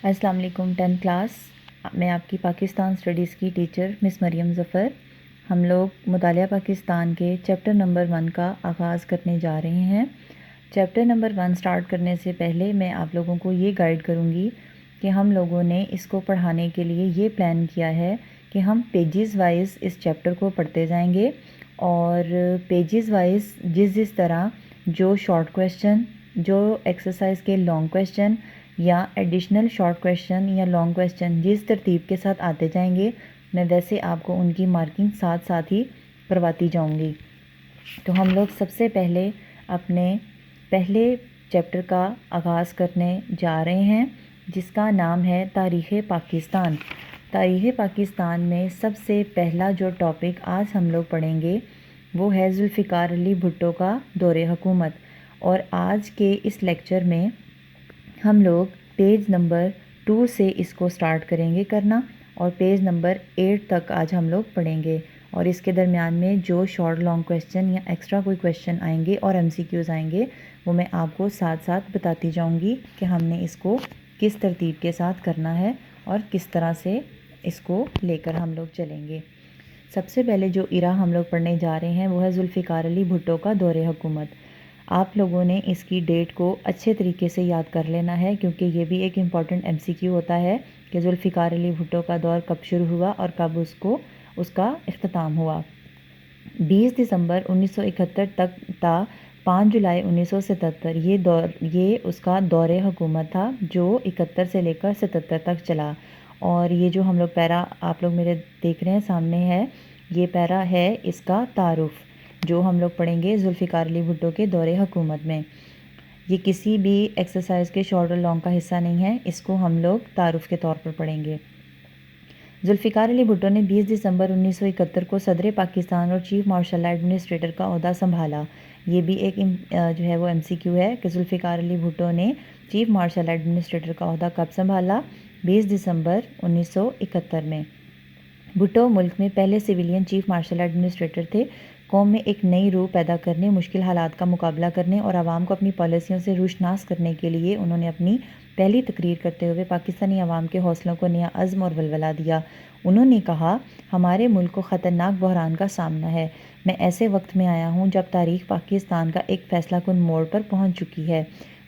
السلام علیکم 10 کلاس، میں آپ کی پاکستان اسٹڈیز کی ٹیچر مس مریم ظفر۔ ہم لوگ مطالعہ پاکستان کے چیپٹر نمبر 1 کا آغاز کرنے جا رہے ہیں۔ چیپٹر نمبر 1 سٹارٹ کرنے سے پہلے میں آپ لوگوں کو یہ گائیڈ کروں گی کہ ہم لوگوں نے اس کو پڑھانے کے لیے یہ پلان کیا ہے کہ ہم پیجز وائز اس چیپٹر کو پڑھتے جائیں گے، اور پیجز وائز جس طرح جو شارٹ کویشچن، جو ایکسرسائز کے لانگ کویشچن یا ایڈیشنل شارٹ کویشچن یا لانگ کویشچن جس ترتیب کے ساتھ آتے جائیں گے، میں ویسے آپ کو ان کی مارکنگ ساتھ ساتھ ہی کرواتی جاؤں گی۔ تو ہم لوگ سب سے پہلے اپنے پہلے چیپٹر کا آغاز کرنے جا رہے ہیں، جس کا نام ہے تاریخ پاکستان۔ تاریخ پاکستان میں سب سے پہلا جو ٹاپک آج ہم لوگ پڑھیں گے وہ ہے ذوالفقار علی بھٹو کا دور حکومت، اور آج کے اس لیکچر میں ہم لوگ پیج نمبر 2 سے اس کو سٹارٹ کریں گے کرنا، اور پیج نمبر 8 تک آج ہم لوگ پڑھیں گے، اور اس کے درمیان میں جو شارٹ لانگ کویشچن یا ایکسٹرا کوئی کویشچن آئیں گے اور MCQs آئیں گے وہ میں آپ کو ساتھ ساتھ بتاتی جاؤں گی کہ ہم نے اس کو کس ترتیب کے ساتھ کرنا ہے اور کس طرح سے اس کو لے کر ہم لوگ چلیں گے۔ سب سے پہلے جو ایرا ہم لوگ پڑھنے جا رہے ہیں وہ ہے ذوالفقار علی بھٹو کا دور حکومت۔ آپ لوگوں نے اس کی ڈیٹ کو اچھے طریقے سے یاد کر لینا ہے، کیونکہ یہ بھی ایک امپورٹنٹ MCQ ہوتا ہے کہ ذوالفقار علی بھٹو کا دور کب شروع ہوا اور کب اس کا اختتام ہوا۔ 20 دسمبر 1971 تک تا 5 جولائی 1977 یہ اس کا دور حکومت تھا، جو 71 سے لے کر 77 تک چلا۔ اور یہ جو ہم لوگ پیرا آپ لوگ میرے دیکھ رہے ہیں سامنے ہے، یہ پیرا ہے اس کا تعارف جو ہم لوگ پڑھیں گے ذوالفقار علی بھٹو کے دور حکومت میں۔ یہ کسی بھی ایکسرسائز کے شارٹ اور لانگ کا حصہ نہیں ہے، اس کو ہم لوگ تعارف کے طور پر پڑھیں گے۔ ذوالفقار علی بھٹو نے 20 دسمبر 1971 کو صدر پاکستان اور چیف مارشل ایڈمنسٹریٹر کا عہدہ سنبھالا۔ یہ بھی ایک جو ہے وہ MCQ ہے کہ ذوالفقار علی بھٹو نے چیف مارشل ایڈمنسٹریٹر کا عہدہ کب سنبھالا؟ 20 دسمبر 1971 میں۔ بھٹو ملک میں پہلے سویلین چیف مارشل ایڈمنسٹریٹر تھے۔ قوم میں ایک نئی روح پیدا کرنے، مشکل حالات کا مقابلہ کرنے اور عوام کو اپنی پالیسیوں سے روشناس کرنے کے لیے انہوں نے اپنی پہلی تقریر کرتے ہوئے پاکستانی عوام کے حوصلوں کو نیا عزم اور ولولہ دیا۔ انہوں نے کہا، ہمارے ملک کو خطرناک بحران کا سامنا ہے۔ میں ایسے وقت میں آیا ہوں جب تاریخ پاکستان کا ایک فیصلہ کن موڑ پر پہنچ چکی ہے۔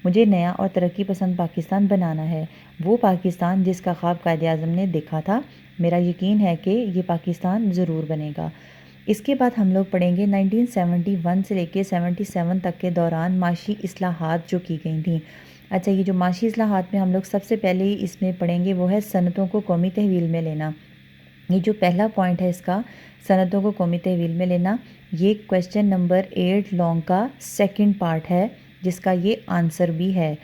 مجھے نیا اور ترقی پسند پاکستان بنانا ہے، وہ پاکستان جس کا خواب قائد اعظم نے دیکھا تھا۔ میرا یقین ہے کہ یہ پاکستان ضرور بنے گا۔ اس کے بعد ہم لوگ پڑھیں گے 1971 سے لے کے 77 تک کے دوران معاشی اصلاحات جو کی گئی تھیں۔ اچھا، یہ جو معاشی اصلاحات میں ہم لوگ سب سے پہلے اس میں پڑھیں گے وہ ہے صنعتوں کو قومی تحویل میں لینا۔ یہ جو پہلا پوائنٹ ہے اس کا، صنعتوں کو قومی تحویل میں لینا، یہ کویشچن نمبر 8 لانگ کا سیکنڈ پارٹ ہے، جس کا یہ آنسر بھی ہے۔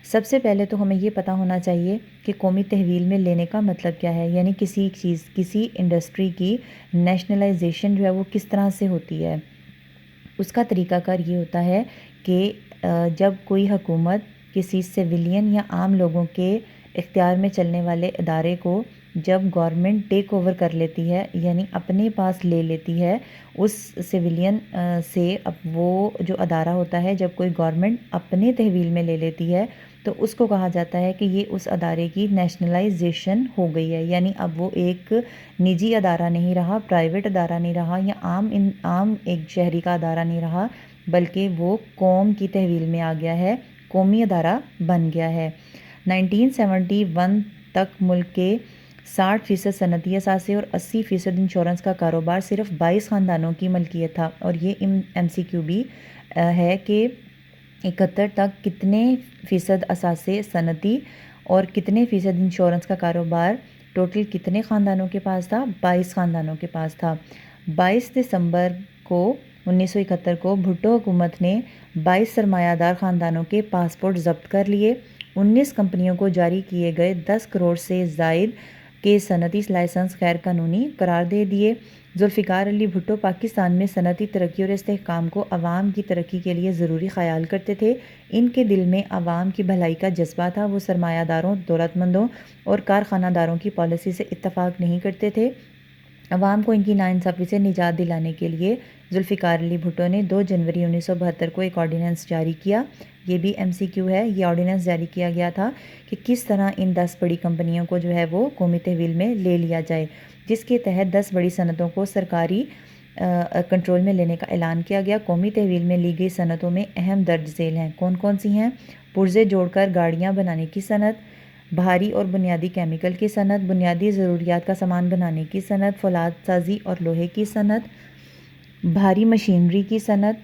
سب سے پہلے تو ہمیں یہ پتہ ہونا چاہیے کہ قومی تحویل میں لینے کا مطلب کیا ہے، یعنی کسی انڈسٹری کی نیشنلائزیشن جو ہے وہ کس طرح سے ہوتی ہے۔ اس کا طریقہ کار یہ ہوتا ہے کہ جب کوئی حکومت کسی سویلین یا عام لوگوں کے اختیار میں چلنے والے ادارے کو جب گورنمنٹ ٹیک اوور کر لیتی ہے، یعنی اپنے پاس لے لیتی ہے اس سویلین سے، اب وہ جو ادارہ ہوتا ہے جب کوئی گورنمنٹ اپنے تحویل میں لے لیتی ہے تو اس کو کہا جاتا ہے کہ یہ اس ادارے کی نیشنلائزیشن ہو گئی ہے، یعنی اب وہ ایک نجی ادارہ نہیں رہا، پرائیویٹ ادارہ نہیں رہا، یا عام ایک شہری کا ادارہ نہیں رہا، بلکہ وہ قوم کی تحویل میں آ گیا ہے، قومی ادارہ بن گیا ہے۔ 1971 تک ملک کے 60% صنعتی اثاثے اور 80% انشورنس کا کاروبار صرف 22 خاندانوں کی ملکیت تھا، اور یہ MCQ بھی ہے کہ 71 تک کتنے فیصد اثاثے صنعتی اور کتنے فیصد انشورنس کا کاروبار ٹوٹل کتنے خاندانوں کے پاس تھا؟ 22 خاندانوں کے پاس تھا۔ 22 دسمبر 1971 کو بھٹو حکومت نے 22 سرمایہ دار خاندانوں کے پاسپورٹ ضبط کر لیے، 19 کمپنیوں کو جاری کیے گئے 10 کروڑ سے زائد کے صنعتی لائسنس غیر قانونی قرار دے دیے۔ ذوالفقار علی بھٹو پاکستان میں صنعتی ترقی اور استحکام کو عوام کی ترقی کے لیے ضروری خیال کرتے تھے۔ ان کے دل میں عوام کی بھلائی کا جذبہ تھا، وہ سرمایہ داروں، دولت مندوں اور کارخانہ داروں کی پالیسی سے اتفاق نہیں کرتے تھے۔ عوام کو ان کی ناانصافی سے نجات دلانے کے لیے ذوالفقار علی بھٹو نے 2 جنوری 1972 کو ایک آرڈیننس جاری کیا، یہ بھی MCQ ہے. یہ آرڈیننس جاری کیا گیا تھا کہ کس طرح ان 10 بڑی کمپنیوں کو جو ہے وہ قومی تحویل میں لے لیا جائے، جس کے تحت 10 بڑی صنعتوں کو سرکاری کنٹرول میں لینے کا اعلان کیا گیا. قومی تحویل میں لی گئی صنعتوں میں اہم درج ذیل ہیں. کون کون سی ہیں؟ پرزے جوڑ کر گاڑیاں بنانے کی صنعت، بھاری اور بنیادی کیمیکل کی صنعت، بنیادی ضروریات کا سامان بنانے کی صنعت، فولاد سازی اور لوہے کی صنعت، بھاری مشینری کی صنعت،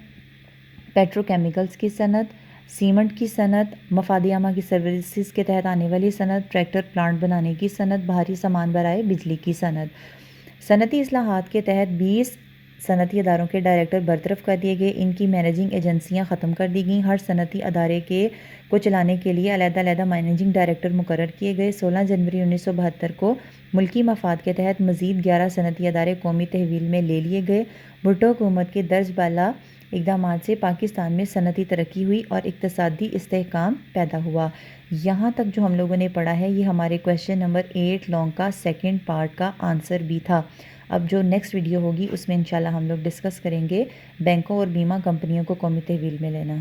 پیٹرو کیمیکلز کی صنعت، سیمنٹ کی صنعت، مفاد عامہ کی سروسز کے تحت آنے والی صنعت، ٹریکٹر پلانٹ بنانے کی صنعت، بھاری سامان برائے بجلی کی صنعت. صنعتی اصلاحات کے تحت 20 صنعتی اداروں کے ڈائریکٹر برطرف کر دیے گئے. ان کی مینیجنگ ایجنسیاں ختم کر دی گئیں. ہر صنعتی ادارے کو چلانے کے لیے علیحدہ علیحدہ مینیجنگ ڈائریکٹر مقرر کیے گئے. 16 جنوری 1972 کو ملکی مفاد کے تحت مزید 11 صنعتی ادارے قومی تحویل میں لے لیے گئے. بھٹو حکومت کے درج بالا اقدامات سے پاکستان میں صنعتی ترقی ہوئی اور اقتصادی استحکام پیدا ہوا. یہاں تک جو ہم لوگوں نے پڑھا ہے یہ ہمارے کویشچن نمبر 8 لانگ کا سیکنڈ پارٹ کا آنسر بھی تھا. اب جو نیکسٹ ویڈیو ہوگی اس میں انشاءاللہ ہم لوگ ڈسکس کریں گے بینکوں اور بیمہ کمپنیوں کو قومی تحویل میں لینا.